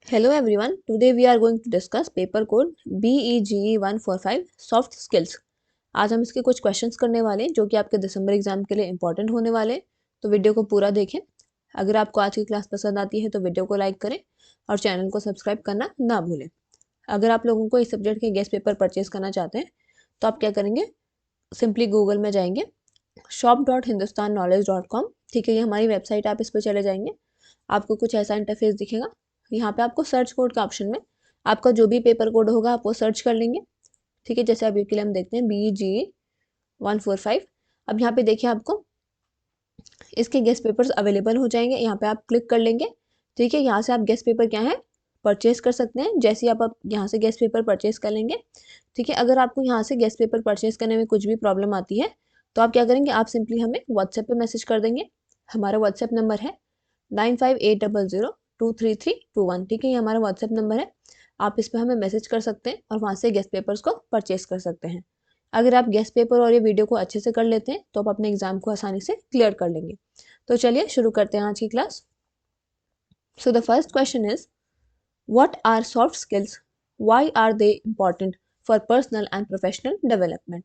Hello everyone, today we are going to discuss paper code BEGE 145 soft skills. आज हम इसके कुछ questions करने वाले हैं जो कि आपके दिसंबर एग्जाम के लिए इंपॉर्टेंट होने वाले हैं। तो वीडियो को पूरा देखें। अगर आपको आज की क्लास पसंद आती है तो वीडियो को लाइक करें और चैनल को सब्सक्राइब करना ना भूलें। अगर आप लोगों को इस सब्जेक्ट के गेस्ट पेपर परचेज करना चाहते हैं तो आप क्या करेंगे, सिंपली गूगल में जाएंगे shop.hindustanknowledge.com। ठीक है, ये हमारी वेबसाइट, आप इस पर चले जाएंगे। आपको कुछ ऐसा इंटरफेस दिखेगा। यहाँ पे आपको सर्च कोड का ऑप्शन में आपका जो भी पेपर कोड होगा आप वो सर्च कर लेंगे। ठीक है, जैसे अभी के लिए हम देखते हैं BEGE 145। अब यहाँ पे देखिए आपको इसके गेस्ट पेपर्स अवेलेबल हो जाएंगे। यहाँ पे आप क्लिक कर लेंगे। ठीक है, यहाँ से आप गेस्ट पेपर क्या है परचेज कर सकते हैं। जैसे ही आप यहाँ से गेस्ट पेपर परचेज कर लेंगे, ठीक है, अगर आपको यहाँ से गेस्ट पेपर परचेज करने में कुछ भी प्रॉब्लम आती है तो आप क्या करेंगे, आप सिंपली हमें व्हाट्सएप पे मैसेज कर देंगे। हमारा व्हाट्सएप नंबर है 9580023321। ठीक है, ये हमारा व्हाट्सएप नंबर है। आप इस पर हमें मैसेज कर सकते हैं और वहाँ से गेस्ट पेपर्स को परचेज कर सकते हैं। अगर आप गेस्ट पेपर और ये वीडियो को अच्छे से कर लेते हैं तो आप अपने एग्जाम को आसानी से क्लियर कर लेंगे। तो चलिए शुरू करते हैं आज की class. So the first question is, what are soft skills, why are they important for personal and professional development.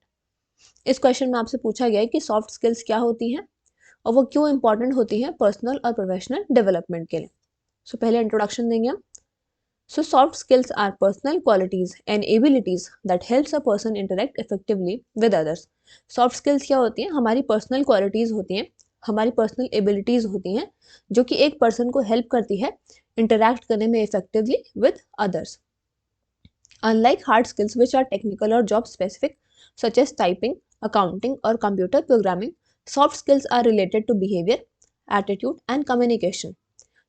इस क्वेश्चन में आपसे पूछा गया है कि सॉफ्ट स्किल्स क्या होती हैं और वो क्यों इंपॉर्टेंट होती हैं पर्सनल और प्रोफेशनल डेवलपमेंट के लिए। सो पहले इंट्रोडक्शन देंगे हम। So soft skills are personal qualities and abilities that helps a person interact effectively with others. Soft skills क्या होती हैं, हमारी पर्सनल क्वालिटीज होती हैं, हमारी पर्सनल एबिलिटीज होती हैं जो कि एक पर्सन को हेल्प करती है इंटरैक्ट करने में effectively with others. Unlike hard skills which are technical or job specific such as typing, accounting or computer programming, soft skills are related to behavior, attitude and communication.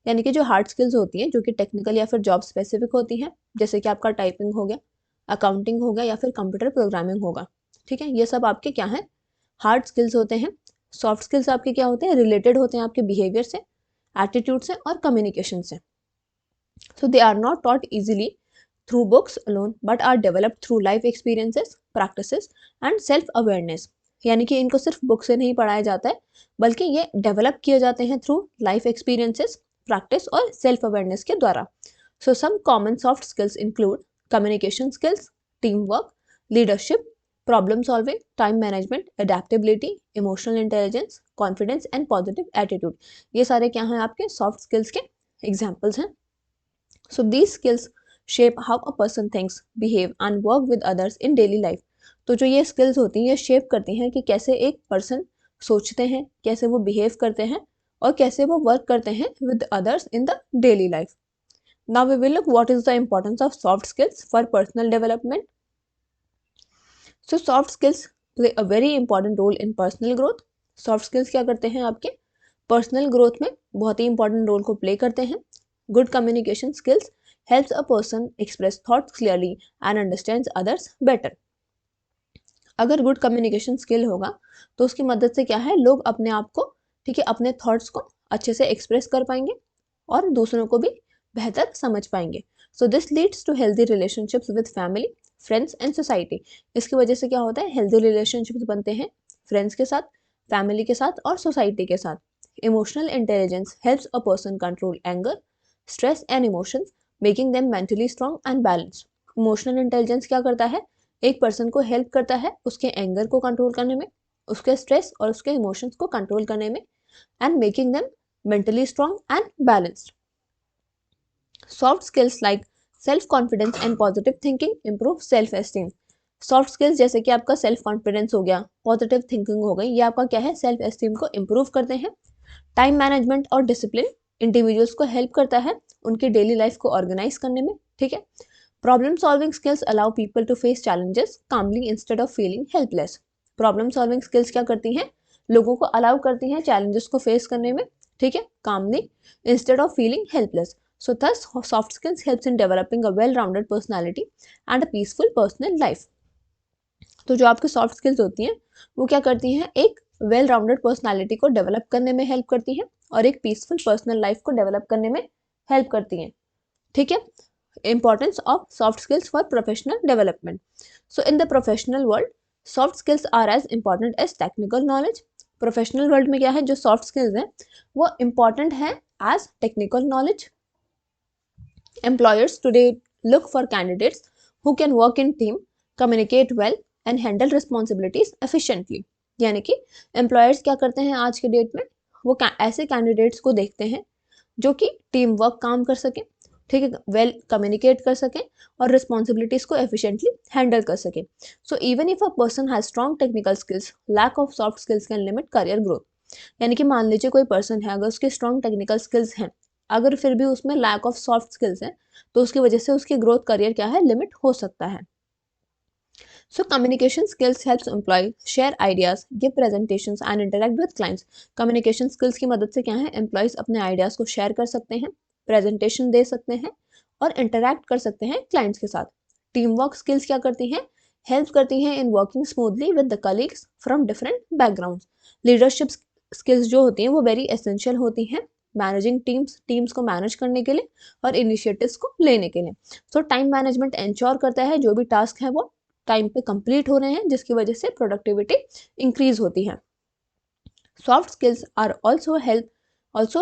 यानी कि जो hard skills होती हैं जो कि technical या फिर job specific होती हैं, जैसे कि आपका टाइपिंग हो गया, अकाउंटिंग हो गया या फिर कंप्यूटर प्रोग्रामिंग होगा। ठीक है, ये सब आपके क्या हैं, हार्ड स्किल्स होते हैं। सॉफ्ट स्किल्स आपके क्या होते हैं, रिलेटेड होते हैं आपके बिहेवियर से, एटीट्यूड से और कम्युनिकेशन से। So they are not taught easily through books alone but are developed through life experiences, practices and self awareness. यानी कि इनको सिर्फ बुक से नहीं पढ़ाया जाता है बल्कि ये डेवलप किए जाते हैं थ्रू लाइफ एक्सपीरियंसेस, प्रैक्टिस और सेल्फ अवेयरनेस के द्वारा। So some common soft skills include communication skills, team work, leadership, problem solving, time management, adaptability, emotional intelligence, confidence and positive attitude. ये सारे क्या हैं, आपके सॉफ्ट स्किल्स के एग्जाम्पल्स हैं। So these skills shape how a person thinks, behave and work with others in daily life. तो जो ये स्किल्स होती हैं ये शेप करती हैं कि कैसे एक पर्सन सोचते हैं, कैसे वो बिहेव करते हैं और कैसे वो वर्क करते हैं with others in the daily life. Now we will look what is the importance of soft skills for personal development. So soft skills play a very important role in personal growth. Soft skills क्या करते हैं, आपके personal growth में बहुत ही important role को play करते हैं। Good communication skills helps a person express thoughts clearly and understands others better. अगर गुड कम्युनिकेशन स्किल होगा तो उसकी मदद से क्या है, लोग अपने आप को, ठीक है, अपने थॉट्स को अच्छे से एक्सप्रेस कर पाएंगे और दूसरों को भी बेहतर समझ पाएंगे। So this leads to healthy relationships with family, friends and society. इसकी वजह से क्या होता है, हेल्दी रिलेशनशिप्स बनते हैं फ्रेंड्स के साथ, फैमिली के साथ और सोसाइटी के साथ। Emotional intelligence helps a person control anger, stress and emotions, making them mentally strong and balanced. Emotional intelligence क्या करता है, एक पर्सन को हेल्प करता है उसके एंगर को कंट्रोल करने में, उसके स्ट्रेस और उसके इमोशंस को कंट्रोल करने में, and making them mentally strong and balanced. Soft skills like self confidence and positive thinking improve self esteem. Soft skills जैसे कि आपका सेल्फ कॉन्फिडेंस हो गया, पॉजिटिव थिंकिंग हो गई, ये आपका क्या है, सेल्फ एस्टीम को इंप्रूव करते हैं। टाइम मैनेजमेंट और डिसिप्लिन इंडिविजुअल्स को हेल्प करता है उनकी डेली लाइफ को ऑर्गेनाइज करने में। ठीक है, problem solving skills allow people to face challenges calmly instead of feeling helpless. Problem solving skills क्या करती हैं, लोगों को अलाउ करती हैं चैलेंजेस को फेस करने में, ठीक है, calmly instead of feeling helpless. So thus soft skills helps in developing a well rounded personality and a peaceful personal life. तो जो आपकी सॉफ्ट स्किल्स होती हैं वो क्या करती हैं, एक वेल राउंडेड पर्सनैलिटी को डेवलप करने में हेल्प करती हैं और एक पीसफुल पर्सनल लाइफ को डेवलप करने में हेल्प करती हैं। ठीक है, importance of soft skills for professional development. So in the professional world, soft skills are as important as technical knowledge. Professional world में क्या है, जो सॉफ्ट स्किल्स हैं वो इम्पॉर्टेंट है as technical knowledge. Employers today look for candidates who can work in team, communicate well and handle responsibilities efficiently. यानी कि employers क्या करते हैं आज के डेट में, वो ऐसे कैंडिडेट्स को देखते हैं जो कि टीम वर्क काम कर सकें, ठीक है, वेल कम्युनिकेट कर सकें और रिस्पॉन्सिबिलिटीज को एफिशिएंटली हैंडल कर सकें. So even if a person has strong technical skills, lack of soft skills can limit career growth. यानी कि मान लीजिए कोई पर्सन है, अगर उसके स्ट्रॉन्ग टेक्निकल स्किल्स हैं, अगर फिर भी उसमें लैक ऑफ सॉफ्ट स्किल्स हैं, तो उसकी वजह से उसकी ग्रोथ करियर क्या है, लिमिट हो सकता है. So communication skills helps employee share ideas, give presentations and interact with clients. Communication skills की मदद से क्या है, employees अपने ideas को share कर सकते हैं, presentation दे सकते हैं और interact कर सकते हैं clients के साथ. Teamwork skills क्या करती हैं, help करती हैं in working smoothly with the colleagues from different backgrounds. Leadership skills जो होती हैं वो very essential होती हैं मैनेजिंग टीम्स को मैनेज करने के लिए और इनिशिएटिव्स को लेने के लिए. सो टाइम मैनेजमेंट इंश्योर करता है जो भी टास्क है वो टाइम पे कंप्लीट हो रहे हैं, जिसकी वजह से प्रोडक्टिविटी इंक्रीज होती है. Soft skills are also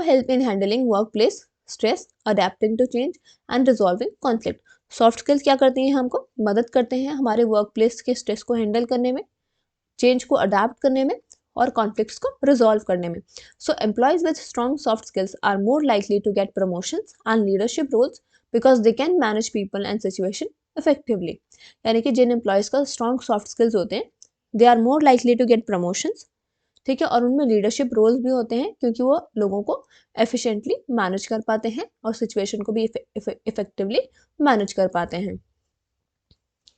help in handling work place stress, adapting to change and resolving conflict. Soft skills क्या करती हैं, हमको मदद करते हैं हमारे वर्क प्लेस के स्ट्रेस को हैंडल करने में, चेंज को अडेप्ट करने में और कॉन्फ्लिक्ट्स को रिजॉल्व करने में. So employees with strong soft skills are more likely to get promotions and leadership roles because they can manage people and situation effectively. यानी कि जिन एम्प्लॉयज़ का स्ट्रॉन्ग सॉफ्ट स्किल्स होते हैं, they are more likely to get promotions, ठीक है, और उनमें लीडरशिप रोल्स भी होते हैं क्योंकि वो लोगों को एफिशिएंटली मैनेज कर पाते हैं और सिचुएशन को भी इफेक्टिवली मैनेज कर पाते हैं.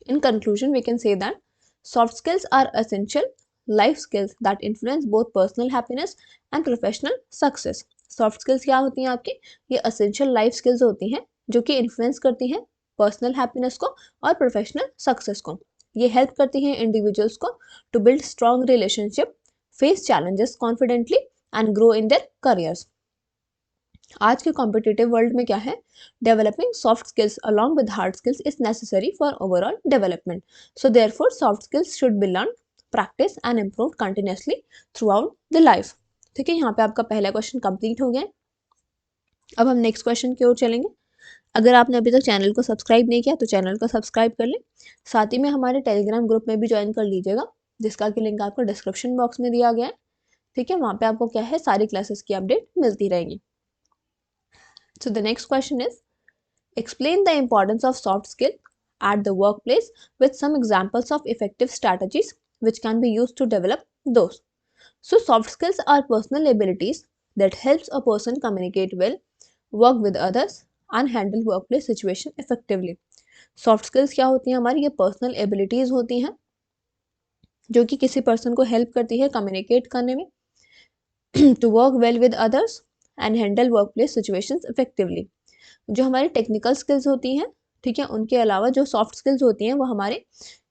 In conclusion we can say that soft skills are essential life skills that influence both personal happiness and professional success. Soft skills क्या होती हैं आपकी, ये एसेंशियल लाइफ स्किल्स होती हैं जो कि इन्फ्लुएंस करती हैं पर्सनल हैप्पीनेस को और प्रोफेशनल सक्सेस को. ये हेल्प करती हैं इंडिविजुअल्स को to build strong relationship, face challenges confidently and grow in their careers. आज के कॉम्पिटिटिव वर्ल्ड में क्या है, developing soft skills along with hard skills is necessary for overall development. So therefore soft skills should be learn, practice and improve continuously throughout the life. ठीक है, यहाँ पे आपका पहला क्वेश्चन कंप्लीट हो गया. अब हम नेक्स्ट क्वेश्चन की ओर चलेंगे. अगर आपने अभी तक चैनल को सब्सक्राइब नहीं किया तो चैनल को सब्सक्राइब कर लें, साथ ही में हमारे टेलीग्राम ग्रुप में भी ज्वाइन कर लीजिएगा, जिसका कि लिंक आपको डिस्क्रिप्शन बॉक्स में दिया गया है. ठीक है, वहाँ पे आपको क्या है, सारी क्लासेस की अपडेट मिलती रहेगी. So the next question is explain the importance of soft skill at the work place with some examples of effective strategies which can be use to develop those. So soft skills are personal abilities that helps a person communicate well, work with others and handle work place situation effectively. Soft skills क्या होती हैं हमारी, ये personal abilities होती हैं जो कि किसी पर्सन को हेल्प करती है कम्युनिकेट करने में, to work well with others and handle work place situations effectively. जो हमारी टेक्निकल स्किल्स होती हैं, ठीक है, उनके अलावा जो सॉफ्ट स्किल्स होती हैं वो हमारे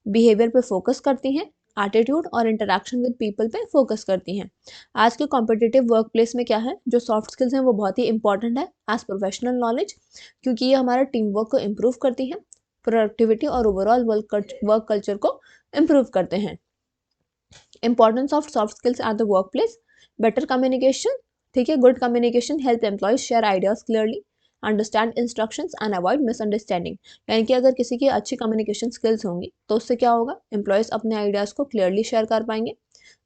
बिहेवियर पे फोकस करती हैं, एटीट्यूड और इंटरेक्शन विद पीपल पे फोकस करती हैं. आज के कॉम्पिटिटिव वर्क प्लेस में क्या है, जो सॉफ्ट स्किल्स हैं वो बहुत ही इंपॉर्टेंट है एज प्रोफेशनल नॉलेज, क्योंकि ये हमारा टीम वर्क को इम्प्रूव करती हैं, प्रोडक्टिविटी और ओवरऑल वर्क कल्चर को इम्प्रूव करते हैं. Importance of soft skills eight the work place, better communication, ठीक है, good communication help employees share ideas clearly, understand instructions and avoid misunderstanding. यानी कि अगर किसी की अच्छी कम्युनिकेशन स्किल्स होंगी तो उससे क्या होगा, एम्प्लॉयज़ अपने आइडियाज़ को क्लियरली शेयर कर पाएंगे,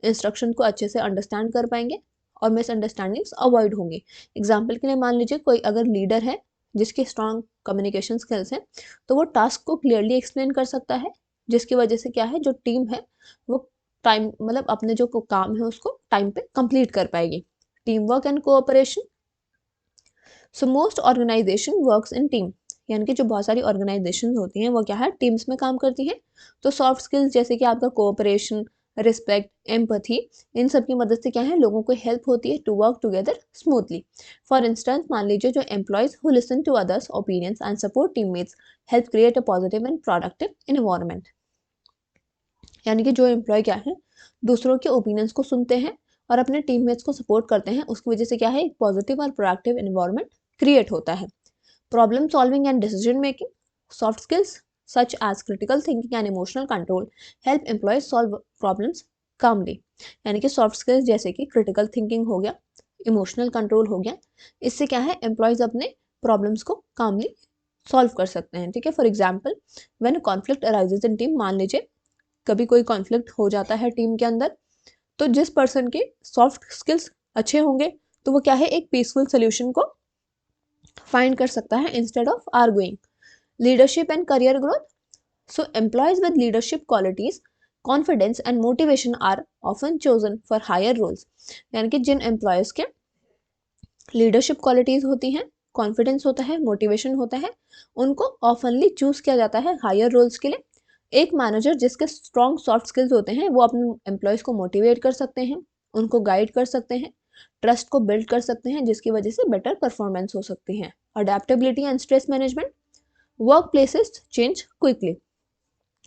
इंस्ट्रक्शन को अच्छे से अंडरस्टैंड कर पाएंगे और मिसअंडरस्टैंडिंग्स अवॉइड होंगी. एग्जाम्पल के लिए मान लीजिए कोई अगर लीडर है जिसके स्ट्रॉन्ग कम्युनिकेशन स्किल्स हैं, तो वो टास्क को क्लियरली एक्सप्लेन कर सकता है, जिसकी वजह से क्या है, जो टीम है वो टाइम मतलब अपने जो काम है उसको टाइम पे कंप्लीट कर पाएगी. Team work and cooperation. So most organisation works in team, यानी कि जो बहुत सारी ऑर्गेनाइजेशन होती हैं वो क्या है, टीम्स में काम करती हैं. तो सॉफ्ट स्किल्स जैसे कि आपका कोऑपरेशन, रिस्पेक्ट, एम्पैथी, इन सब की मदद से क्या है, लोगों को हेल्प होती है to work together smoothly. For instance मान लीजिए जो employees who listen to others opinions and support teammates help create a positive and productive environment. यानी कि जो एम्प्लॉय क्या है, दूसरों के ओपिनियंस को सुनते हैं और अपने टीममेट्स को सपोर्ट करते हैं, उसकी वजह से क्या है, एक पॉजिटिव और प्रोडक्टिव एनवायरनमेंट क्रिएट होता है. Problem solving and decision making. Soft skills such as critical thinking and emotional control help employees solve problems calmly. यानी कि सॉफ्ट स्किल्स जैसे कि क्रिटिकल थिंकिंग हो गया, इमोशनल कंट्रोल हो गया, इससे क्या है, एम्प्लॉयज अपने प्रॉब्लम्स को कामली सॉल्व कर सकते हैं, ठीक है। For example when conflict arises in team, मान लीजिए कभी कोई कॉन्फ्लिक्ट हो जाता है टीम के अंदर, तो जिस पर्सन के सॉफ्ट स्किल्स अच्छे होंगे तो वो क्या है, एक पीसफुल सोल्यूशन को फाइंड कर सकता है instead of arguing. Leadership and career growth, so employees with leadership qualities, confidence and motivation are often chosen for higher roles। यानी कि जिन एम्प्लॉयज़ के लीडरशिप क्वालिटीज़ होती हैं, कॉन्फिडेंस होता है, मोटिवेशन होता है, उनको ऑफनली चूज किया जाता है हायर रोल्स के लिए। एक मैनेजर जिसके स्ट्रॉन्ग सॉफ्ट स्किल्स होते हैं वो अपने एम्प्लॉयज़ को मोटिवेट कर सकते हैं, उनको गाइड कर सकते हैं, ट्रस्ट को बिल्ड कर सकते हैं, जिसकी वजह से बेटर परफॉर्मेंस हो सकती है। Adaptability and stress management, work places change quickly,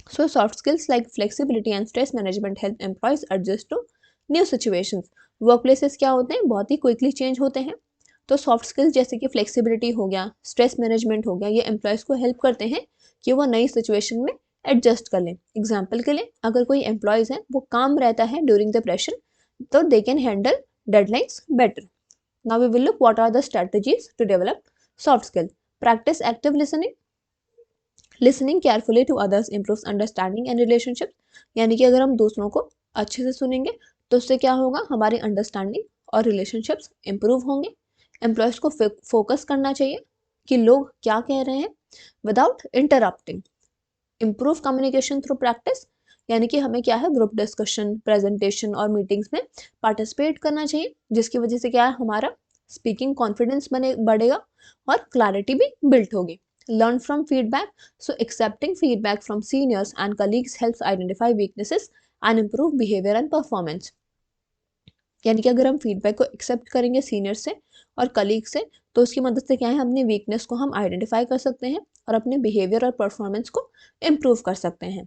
so soft skills like flexibility and stress management help employees adjust to new situations। workplaces क्या होते हैं, बहुत ही क्विकली चेंज होते हैं, तो सॉफ्ट स्किल्स जैसे कि फ्लेक्सिबिलिटी हो गया, स्ट्रेस मैनेजमेंट हो गया, ये एम्प्लॉयज़ को हेल्प करते हैं कि वो नई सिचुएशन में एडजस्ट कर लें। एग्जाम्पल के लिए अगर कोई एम्प्लॉयज़ है वो काम रहता है ड्यूरिंग द प्रेशर, तो they can handle deadlines better. Now we will look what are the strategies to develop soft skill. Practice active listening, listening carefully to others improves understanding and relationship. यानी कि अगर हम दूसरों को अच्छे से सुनेंगे तो उससे क्या होगा, हमारी अंडरस्टैंडिंग और रिलेशनशिप्स इम्प्रूव होंगे। एम्प्लॉयज़ को फोकस करना चाहिए कि लोग क्या कह रहे हैं without interrupting. Improve communication through practice, यानी कि हमें क्या है, ग्रुप डिस्कशन, प्रेजेंटेशन और मीटिंग्स में पार्टिसिपेट करना चाहिए, जिसकी वजह से क्या है, हमारा स्पीकिंग कॉन्फिडेंस बढ़ेगा और क्लैरिटी भी बिल्ट होगी। Learn from feedback, so accepting feedback from seniors and colleagues helps identify weaknesses and improve behavior and performance। यानी कि अगर हम फीडबैक को एक्सेप्ट करेंगे सीनियर से और कलीग से, तो उसकी मदद से क्या है, अपनी वीकनेस को हम आइडेंटिफाई कर सकते हैं और अपने बिहेवियर और परफॉर्मेंस को इम्प्रूव कर सकते हैं।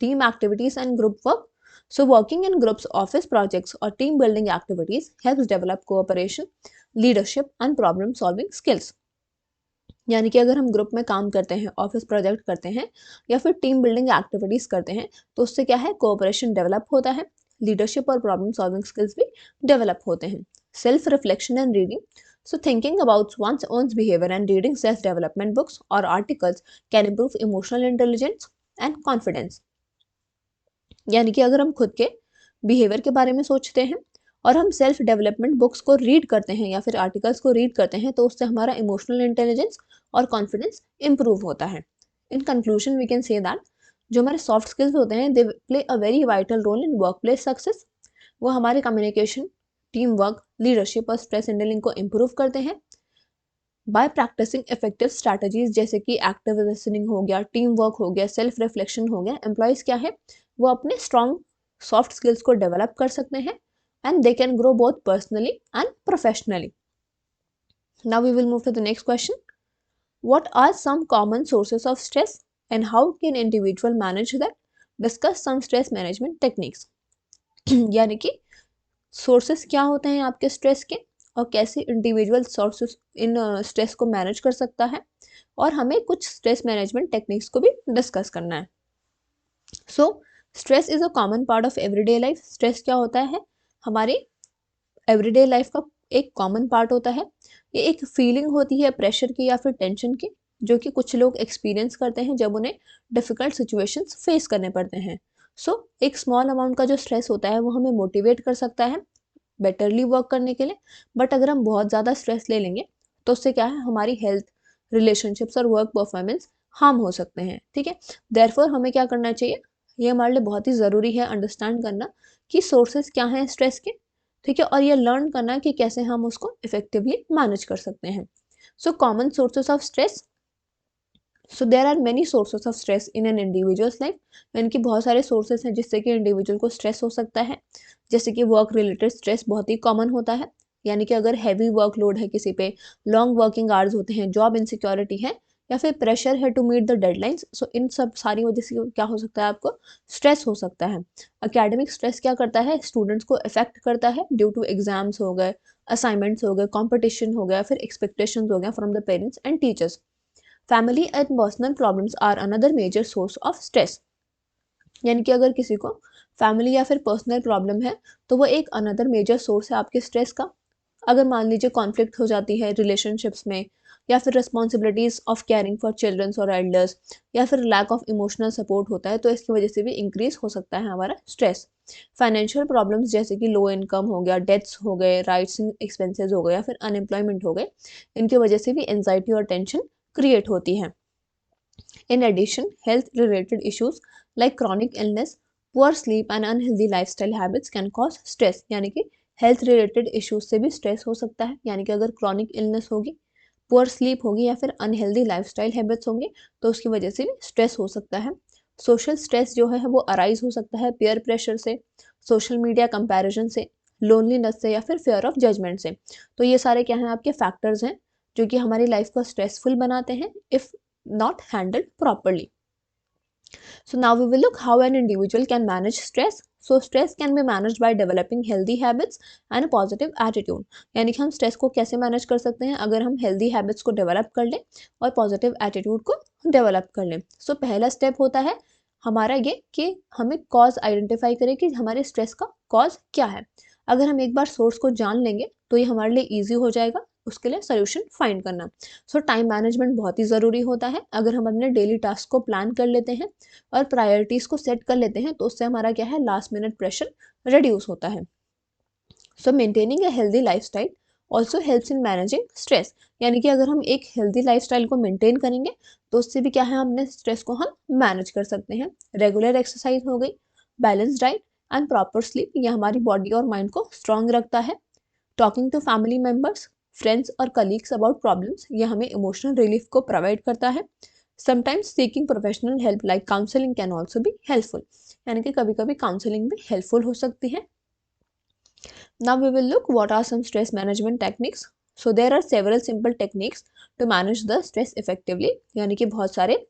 Team activities and group work, so working in groups, office projects or team building activities helps develop cooperation, leadership and problem solving skills। यानी कि अगर हम ग्रुप में काम करते हैं, ऑफिस प्रोजेक्ट करते हैं या फिर टीम बिल्डिंग एक्टिविटीज़ करते हैं, तो उससे क्या है, कोऑपरेशन डेवलप होता है, लीडरशिप और प्रॉब्लम सॉल्विंग स्किल्स भी डेवलप होते हैं। Self reflection and reading, so thinking about one's own behavior and reading self development books or articles can improve emotional intelligence and confidence। यानी कि अगर हम खुद के बिहेवियर के बारे में सोचते हैं और हम सेल्फ डेवलपमेंट बुक्स को रीड करते हैं या फिर आर्टिकल्स को रीड करते हैं, तो उससे हमारा इमोशनल इंटेलिजेंस और कॉन्फिडेंस इंप्रूव होता है। In conclusion we can say that जो हमारे सॉफ्ट स्किल्स होते हैं they play a very vital role in work place success. वो हमारे कम्युनिकेशन, टीम वर्क, लीडरशिप और स्ट्रेस हैंडलिंग को इम्प्रूव करते हैं। बाय प्रैक्टिसिंग इफेक्टिव स्ट्रैटेजीज जैसे कि एक्टिव लिसनिंग हो गया, टीम वर्क हो गया, सेल्फ रिफ्लेक्शन हो गया, एम्प्लॉयज़ क्या है, वो अपने स्ट्रॉन्ग सॉफ्ट स्किल्स को डेवलप कर सकते हैं and they can grow both personally and professionally। Now we will move to the next question. What are some common sources of stress and how can individual manage that? Discuss some stress management techniques। यानी कि sources क्या होते हैं आपके stress के और कैसे individual sources इन stress को मैनेज कर सकता है, और हमें कुछ स्ट्रेस मैनेजमेंट टेक्निक्स को भी डिस्कस करना है। So stress is a common part of everyday life. Stress क्या होता है, हमारी एवरीडे लाइफ का एक कॉमन पार्ट होता है। ये एक फीलिंग होती है प्रेशर की या फिर टेंशन की, जो कि कुछ लोग एक्सपीरियंस करते हैं जब उन्हें डिफ़िकल्ट सिचुएशंस फेस करने पड़ते हैं। सो एक स्मॉल अमाउंट का जो स्ट्रेस होता है वो हमें मोटिवेट कर सकता है बेटरली वर्क करने के लिए, बट अगर हम बहुत ज़्यादा स्ट्रेस ले लेंगे तो उससे क्या है, हमारी हेल्थ, रिलेशनशिप्स और वर्क परफॉर्मेंस हार्म हो सकते हैं, ठीक है। देयरफॉर हमें क्या करना चाहिए, ये हमारे लिए बहुत ही ज़रूरी है अंडरस्टैंड करना कि सोर्सेज क्या हैं स्ट्रेस के, ठीक है, और ये लर्न करना कि कैसे हम उसको इफेक्टिवली मैनेज कर सकते हैं। So common sources of stress, so there are many sources of stress in an individuals life. यानी कि बहुत सारे सोर्सेज हैं जिससे कि इंडिविजुअल को स्ट्रेस हो सकता है। जैसे कि वर्क रिलेटेड स्ट्रेस बहुत ही कॉमन होता है, यानी कि अगर हैवी वर्कलोड है किसी पे, लॉन्ग वर्किंग आवर्स होते हैं, जॉब इनसिक्योरिटी है या फिर प्रेशर है टू मीट द डेडलाइंस, सो इन सब सारी वजह से क्या हो सकता है, आपको स्ट्रेस हो सकता है। एकेडमिक स्ट्रेस क्या करता है, स्टूडेंट्स को इफेक्ट करता है ड्यू टू एग्जाम्स हो गए, असाइनमेंट्स हो गए, कॉम्पिटिशन हो गया, फिर एक्सपेक्टेशंस हो गया from the parents and teachers. Family and personal problems are another major source of stress. यानी कि अगर किसी को फैमिली या फिर पर्सनल प्रॉब्लम है तो वो एक अनदर मेजर सोर्स है आपके स्ट्रेस का। अगर मान लीजिए कॉन्फ्लिक्ट हो जाती है रिलेशनशिप्स में या फिर responsibilities of caring for childrens और एल्डर्स, या फिर लैक ऑफ इमोशनल सपोर्ट होता है, तो इसकी वजह से भी इंक्रीज हो सकता है हमारा स्ट्रेस। फाइनेंशियल प्रॉब्लम्स जैसे कि लो इनकम हो गया, डेथ्स हो गए, राइट्स एक्सपेंसेस हो गए, या फिर अनएम्प्लॉयमेंट हो गए, इनकी वजह से भी एंजाइटी और टेंशन क्रिएट होती है। In addition, health-related issues like chronic illness, poor sleep and unhealthy lifestyle habits can cause stress। यानी कि हेल्थ रिलेटेड इश्यूज से भी स्ट्रेस हो सकता है, यानी कि अगर क्रॉनिक इलनेस होगी, पुअर स्लीप होगी, या फिर अनहेल्दी लाइफस्टाइल हैबिट्स होंगे, तो उसकी वजह से भी स्ट्रेस हो सकता है। सोशल स्ट्रेस जो है वो अराइज हो सकता है पीयर प्रेशर से, सोशल मीडिया कंपैरिजन से, लोनलीनेस से, या फिर फेयर ऑफ जजमेंट से। तो ये सारे क्या हैं आपके फैक्टर्स हैं जो कि हमारी लाइफ को स्ट्रेसफुल बनाते हैं if not handled properly. So now we will look how an individual can manage stress. So stress can be managed by developing healthy habits and a positive attitude. यानी कि हम स्ट्रेस को कैसे manage कर सकते हैं, अगर हम हेल्दी हैबिट्स को डेवलप कर लें और पॉजिटिव एटीट्यूड को डेवलप कर लें। सो पहला स्टेप होता है हमारा ये कि हमें कॉज आइडेंटिफाई करें कि हमारे स्ट्रेस का कॉज क्या है। अगर हम एक बार सोर्स को जान लेंगे तो ये हमारे लिए ईजी हो जाएगा उसके लिए सोल्यूशन फाइंड करना। सो टाइम मैनेजमेंट बहुत ही ज़रूरी होता है। अगर हम अपने डेली टास्क को प्लान कर लेते हैं और प्रायोरिटीज़ को सेट कर लेते हैं तो उससे हमारा क्या है, लास्ट मिनट प्रेशर रिड्यूस होता है। सो maintaining a healthy lifestyle also helps in managing stress. यानी कि अगर हम एक हेल्दी लाइफस्टाइल को मेंटेन करेंगे तो उससे भी क्या है, अपने स्ट्रेस को हम मैनेज कर सकते हैं। रेगुलर एक्सरसाइज हो गई, balance diet and proper sleep, ये हमारी बॉडी और माइंड को स्ट्रांग रखता है। Talking to family members, friends और कलीग्स अबाउट प्रॉब्लम्स, ये हमें इमोशनल रिलीफ को प्रोवाइड करता है। Sometimes seeking professional help like counselling can also be helpful. यानी कि कभी कभी काउंसलिंग भी हेल्पफुल हो सकती है। Now we will look what are some stress management techniques. So there are several simple techniques to manage the stress effectively। यानी कि बहुत सारे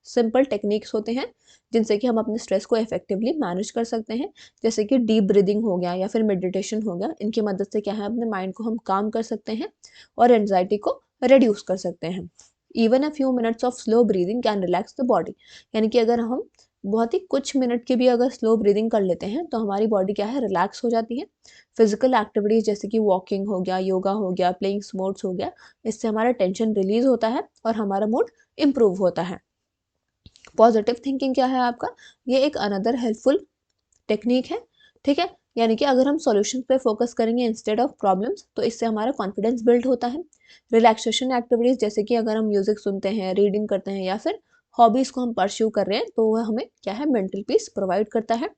सिंपल टेक्निक्स होते हैं जिनसे कि हम अपने स्ट्रेस को इफेक्टिवली मैनेज कर सकते हैं। जैसे कि डीप ब्रीदिंग हो गया या फिर मेडिटेशन हो गया, इनकी मदद से क्या है, अपने माइंड को हम काम कर सकते हैं और एंजाइटी को रिड्यूस कर सकते हैं। Even a few minutes of slow breathing can relax the body. यानी कि अगर हम बहुत ही कुछ मिनट की भी अगर स्लो ब्रीदिंग कर लेते हैं तो हमारी बॉडी क्या है, रिलैक्स हो जाती है। फिजिकल एक्टिविटीज़ जैसे कि वॉकिंग हो गया, योगा हो गया, प्लेइंग स्पोर्ट्स हो गया, इससे हमारा टेंशन रिलीज होता है और हमारा मूड इम्प्रूव होता है। पॉजिटिव थिंकिंग क्या है आपका, ये एक अनदर हेल्पफुल टेक्निक है। ठीक है, यानी कि अगर हम सॉल्यूशन पे फोकस करेंगे इंस्टेड ऑफ प्रॉब्लम्स तो इससे हमारा कॉन्फिडेंस बिल्ड होता है। रिलैक्सेशन एक्टिविटीज़ जैसे कि अगर हम म्यूजिक सुनते हैं, रीडिंग करते हैं, या फिर हॉबीज़ को हम परस्यू कर रहे हैं तो वह हमें क्या है, मेंटल पीस प्रोवाइड करता है।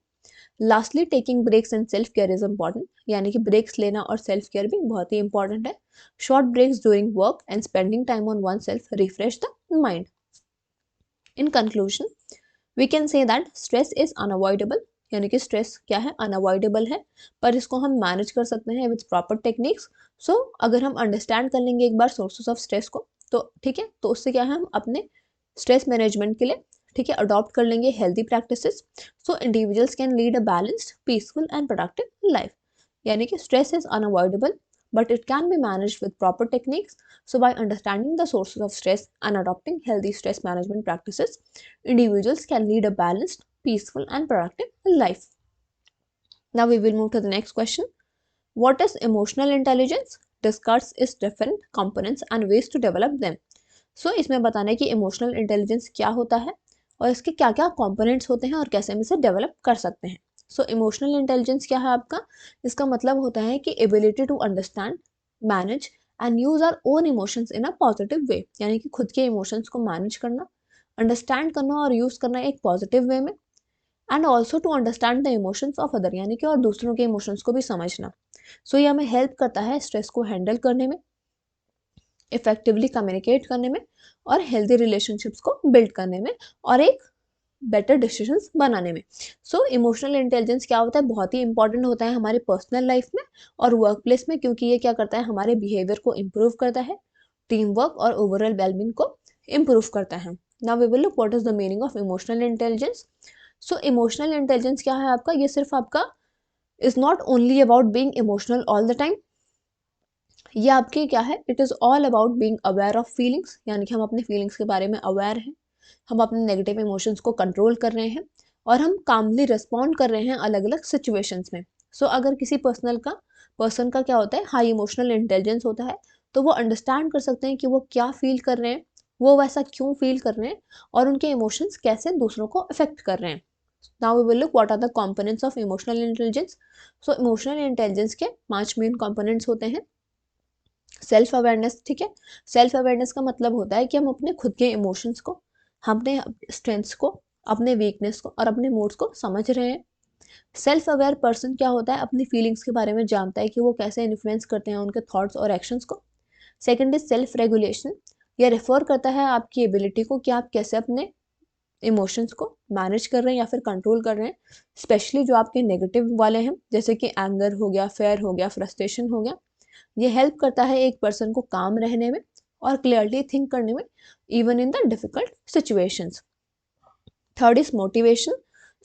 Lastly taking breaks and self care is important. यानी कि ब्रेक्स लेना और सेल्फ केयर भी बहुत ही इंपॉर्टेंट है। Short breaks during work and spending time on one self refresh the mind. In conclusion we can say that stress is unavoidable. यानी कि स्ट्रेस क्या है, अनअवॉइडेबल है, पर इसको हम मैनेज कर सकते हैं विद प्रॉपर टेक्निक्स। सो अगर हम अंडरस्टैंड कर लेंगे एक बार सोर्सेस ऑफ स्ट्रेस को तो ठीक है, तो उससे क्या है, हम अपने स्ट्रेस मैनेजमेंट के लिए ठीक है अडॉप्ट कर लेंगे healthy practices. So individuals can lead a balanced, peaceful and productive life. यानी कि stress is unavoidable but it can be managed with proper techniques. So by understanding the sources of stress and adopting healthy stress management practices, individuals can lead a balanced, peaceful and productive life. Now we will move to the next question. What is emotional intelligence? Discuss its different components and ways to develop them. So इसमें बताना है कि emotional intelligence क्या होता है और इसके क्या क्या कंपोनेंट्स होते हैं और कैसे हम इसे डेवलप कर सकते हैं। सो इमोशनल इंटेलिजेंस क्या है आपका, इसका मतलब होता है कि ability to understand, manage and use our own emotions in a positive way. यानी कि खुद के इमोशंस को मैनेज करना, अंडरस्टैंड करना और यूज़ करना एक पॉजिटिव वे में, and also to understand the emotions of other, यानी कि और दूसरों के इमोशंस को भी समझना। सो ये हमें हेल्प करता है स्ट्रेस को हैंडल करने में, इफेक्टिवली कम्युनिकेट करने में और हेल्दी रिलेशनशिप्स को बिल्ड करने में और एक बेटर डिसीजंस बनाने में। सो इमोशनल इंटेलिजेंस क्या होता है, बहुत ही इंपॉर्टेंट होता है हमारे पर्सनल लाइफ में और वर्क प्लेस में, क्योंकि ये क्या करता है, हमारे बिहेवियर को इम्प्रूव करता है, टीम वर्क और ओवरऑल वेलबींग को इम्प्रूव करता है। Now we will look what is the meaning of emotional intelligence. So emotional intelligence क्या है आपका, ये सिर्फ आपका is not only about being emotional all the time. ये आपके क्या है, it is all about being aware of feelings. यानी कि हम अपने फीलिंग्स के बारे में अवेयर हैं, हम अपने नेगेटिव इमोशंस को कंट्रोल कर रहे हैं और हम कामली रिस्पॉन्ड कर रहे हैं अलग अलग सिचुएशंस में। सो अगर किसी पर्सन का क्या होता है, हाई इमोशनल इंटेलिजेंस होता है, तो वो अंडरस्टैंड कर सकते हैं कि वो क्या फील कर रहे हैं, वो वैसा क्यों फील कर रहे हैं, और उनके इमोशंस कैसे दूसरों को अफेक्ट कर रहे हैं। Now we will look what are the components of emotional intelligence. So emotional intelligence के 5 मेन कंपोनेंट्स होते हैं। सेल्फ अवेयरनेस, ठीक है। सेल्फ अवेयरनेस का मतलब होता है कि हम अपने खुद के इमोशंस को, अपने स्ट्रेंथ्स को, अपने वीकनेस को और अपने मूड्स को समझ रहे हैं। सेल्फ अवेयर पर्सन क्या होता है, अपनी फीलिंग्स के बारे में जानता है कि वो कैसे इन्फ्लुएंस करते हैं उनके थॉट्स और एक्शंस को। सेकंड इज सेल्फ रेगुलेशन, यह रेफर करता है आपकी एबिलिटी को कि आप कैसे अपने इमोशंस को मैनेज कर रहे हैं या फिर कंट्रोल कर रहे हैं, स्पेशली जो आपके नेगेटिव वाले हैं, जैसे कि एंगर हो गया, फेयर हो गया, फ्रस्ट्रेशन हो गया। ये हेल्प करता है एक पर्सन को काम रहने में और क्लियरली थिंक करने में, even in the difficult situations. Third is motivation.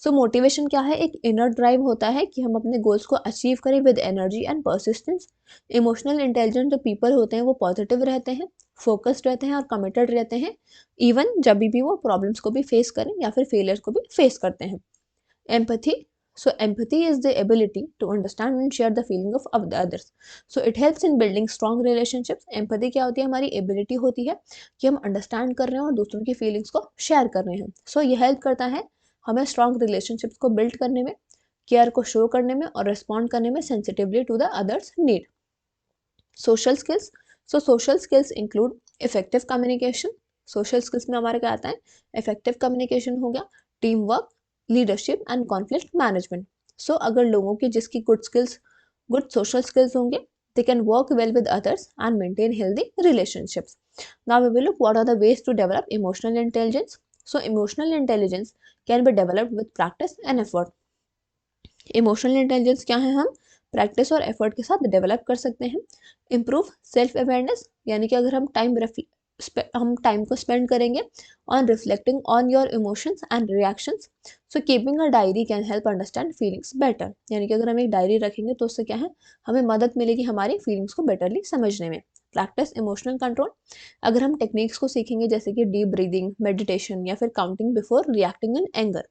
So motivation क्या है, एक इनर ड्राइव होता है कि हम अपने गोल्स को अचीव करें with energy and persistence. Emotional intelligent जो पीपल होते हैं वो पॉजिटिव रहते हैं, फोकस्ड रहते हैं और कमिटेड रहते हैं, इवन जब भी वो प्रॉब्लम्स को भी फेस करें या फिर फेलियर्स को भी फेस करते हैं। Empathy, so empathy is the ability to understand and share the feeling of the others, so it helps in building strong relationships। empathy क्या होती है, हमारी एबिलिटी होती है कि हम अंडरस्टैंड कर रहे हैं और दूसरों की फीलिंग्स को शेयर कर रहे हैं। सो ये हेल्प करता है हमें स्ट्रॉन्ग रिलेशनशिप्स को बिल्ड करने में, केयर को शो करने में और रिस्पॉन्ड करने में sensitively to the others need. Social skills, so social skills include effective communication. Social skills में हमारे क्या आता है, इफेक्टिव कम्युनिकेशन हो गया, team work, leadership and conflict management. So अगर लोगों की जिसकी गुड सोशल स्किल्स होंगे, they can work well with others and maintain healthy relationships। Now we will look what are the ways to develop emotional intelligence। So emotional intelligence can be developed with practice and effort। Emotional intelligence क्या है, हम practice और effort के साथ develop कर सकते हैं। Improve self awareness, यानी कि अगर हम टाइम को स्पेंड करेंगे on reflecting on your emotions and reactions. So keeping a diary can help understand feelings better, यानी कि अगर हम एक डायरी रखेंगे तो उससे क्या है, हमें मदद मिलेगी हमारी फीलिंग्स को बेटरली समझने में। प्रैक्टिस इमोशनल कंट्रोल, अगर हम टेक्निक्स को सीखेंगे जैसे कि डीप ब्रीदिंग, मेडिटेशन या फिर counting before reacting in anger.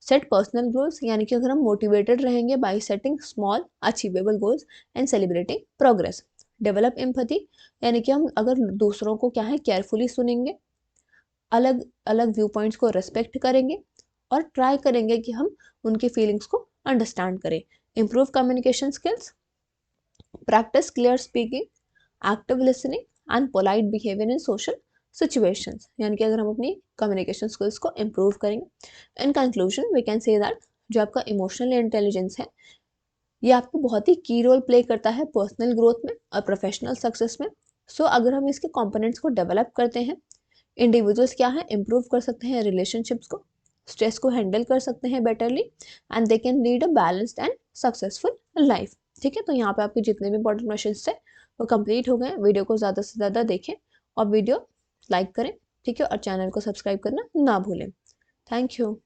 Set personal goals, यानी कि अगर हम मोटिवेटेड रहेंगे bye setting small achievable goals and celebrating progress. Develop empathy, यानी कि हम अगर दूसरों को क्या है केयरफुली सुनेंगे, अलग अलग व्यू पॉइंट्स को रेस्पेक्ट करेंगे और ट्राई करेंगे कि हम उनकी फीलिंग्स को अंडरस्टैंड करें। Improve communication skills, practice clear speaking, active listening and polite behaviour in social situations, यानी कि अगर हम अपनी कम्युनिकेशन स्किल्स को इम्प्रूव करेंगे। In conclusion we can say that जो आपका इमोशनल इंटेलिजेंस है ये आपको बहुत ही की रोल प्ले करता है पर्सनल ग्रोथ में और प्रोफेशनल सक्सेस में। सो अगर हम इसके कंपोनेंट्स को डेवलप करते हैं, इंडिविजुअल्स क्या है इंप्रूव कर सकते हैं रिलेशनशिप्स को, स्ट्रेस को हैंडल कर सकते हैं betterly and they can lead a balanced and successful life. ठीक है, तो यहाँ पे आपके जितने भी इंपॉर्टेंट क्वेश्चंस थे वो कंप्लीट हो गए। वीडियो को ज़्यादा से ज़्यादा देखें और वीडियो लाइक करें, ठीक है, और चैनल को सब्सक्राइब करना ना भूलें। Thank you.